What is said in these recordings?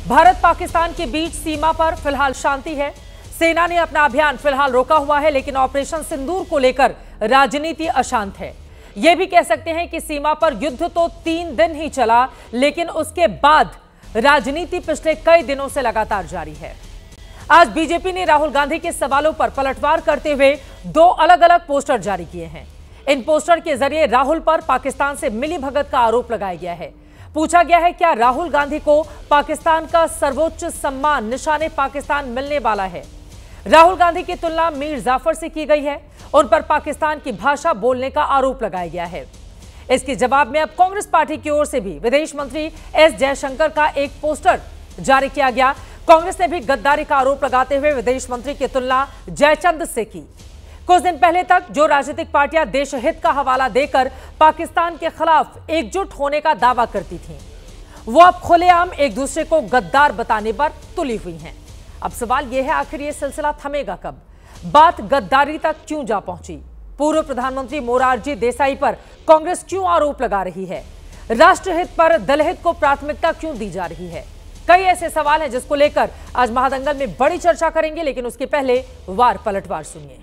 भारत पाकिस्तान के बीच सीमा पर फिलहाल शांति है। सेना ने अपना अभियान फिलहाल रोका हुआ है, लेकिन ऑपरेशन सिंदूर को लेकर राजनीति अशांत है। यह भी कह सकते हैं कि सीमा पर युद्ध तो 3 दिन ही चला, लेकिन उसके बाद राजनीति पिछले कई दिनों से लगातार जारी है। आज बीजेपी ने राहुल गांधी के सवालों पर पलटवार करते हुए 2 अलग अलग पोस्टर जारी किए हैं। इन पोस्टर के जरिए राहुल पर पाकिस्तान से मिलीभगत का आरोप लगाया गया है। पूछा गया है, क्या राहुल गांधी को पाकिस्तान का सर्वोच्च सम्मान निशाने पाकिस्तान मिलने वाला है? राहुल गांधी की तुलना मीर जाफर से की गई है। उन पर पाकिस्तान की भाषा बोलने का आरोप लगाया गया है। इसके जवाब में अब कांग्रेस पार्टी की ओर से भी विदेश मंत्री एस जयशंकर का एक पोस्टर जारी किया गया। कांग्रेस ने भी गद्दारी का आरोप लगाते हुए विदेश मंत्री की तुलना जयचंद से की। कुछ दिन पहले तक जो राजनीतिक पार्टियां देश हित का हवाला देकर पाकिस्तान के खिलाफ एकजुट होने का दावा करती थीं, वो अब खुलेआम एक दूसरे को गद्दार बताने पर तुली हुई हैं। अब सवाल यह है, आखिर ये सिलसिला थमेगा कब? बात गद्दारी तक क्यों जा पहुंची? पूर्व प्रधानमंत्री मोरारजी देसाई पर कांग्रेस क्यों आरोप लगा रही है? राष्ट्रहित पर दलहित को प्राथमिकता क्यों दी जा रही है? कई ऐसे सवाल हैं जिसको लेकर आज महादंगल में बड़ी चर्चा करेंगे, लेकिन उसके पहले वार पलटवार सुनिए।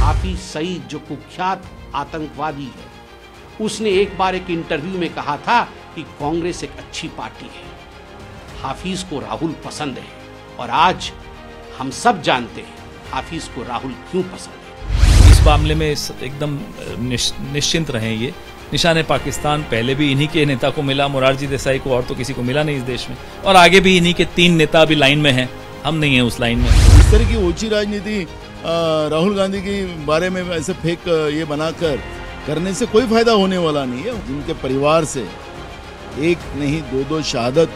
हाफिज सईद जो कुख्यात आतंकवादी है, उसने एक बार एक इंटरव्यू में कहा था कि कांग्रेस एक अच्छी पार्टी है। हाफिज को राहुल पसंद है और आज हम सब जानते हैं हाफिज को राहुल क्यों पसंद है। इस मामले में एकदम निश्चिंत रहें। ये निशाने पाकिस्तान पहले भी इन्हीं के नेता को मिला, मोरारजी देसाई को, और तो किसी को मिला नहीं इस देश में, और आगे भी इन्हीं के 3 नेता अभी लाइन में हैं। हम नहीं हैं उस लाइन में। इस तरह की ऊंची राजनीति राहुल गांधी के बारे में ऐसे फेक ये बनाकर करने से कोई फायदा होने वाला नहीं है। जिनके परिवार से एक नहीं 2-2 शहादत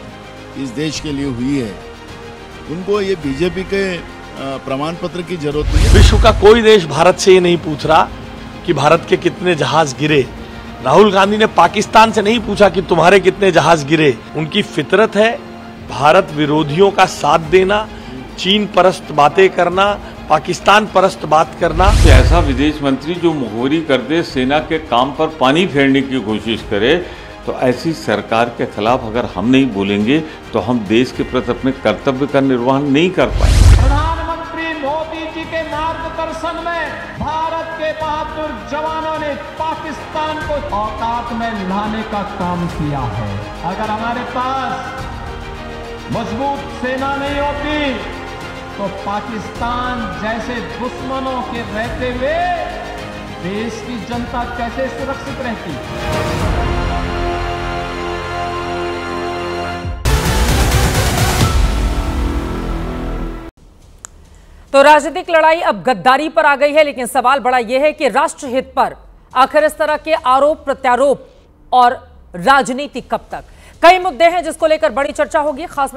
इस देश के लिए हुई है, उनको ये बीजेपी के प्रमाण पत्र की जरूरत नहीं है। विश्व का कोई देश भारत से ये नहीं पूछ रहा कि भारत के कितने जहाज गिरे। राहुल गांधी ने पाकिस्तान से नहीं पूछा कि तुम्हारे कितने जहाज गिरे। उनकी फितरत है भारत विरोधियों का साथ देना, चीन परस्त बातें करना, पाकिस्तान परस्त बात करना। ऐसा विदेश मंत्री जो मुखबिरी कर दे, सेना के काम पर पानी फेरने की कोशिश करे, तो ऐसी सरकार के खिलाफ अगर हम नहीं बोलेंगे तो हम देश के प्रति अपने कर्तव्य का निर्वहन नहीं कर पाएंगे। प्रधानमंत्री मोदी जी के मार्गदर्शन में भारत के बहादुर जवानों ने पाकिस्तान को औकात में लाने का काम किया है। अगर हमारे पास मजबूत सेना नहीं होती तो पाकिस्तान जैसे दुश्मनों के रहते हुए देश की जनता कैसे सुरक्षित रहती? तो राजनीतिक लड़ाई अब गद्दारी पर आ गई है, लेकिन सवाल बड़ा यह है कि राष्ट्रहित पर आखिर इस तरह के आरोप प्रत्यारोप और राजनीति कब तक? कई मुद्दे हैं जिसको लेकर बड़ी चर्चा होगी। खास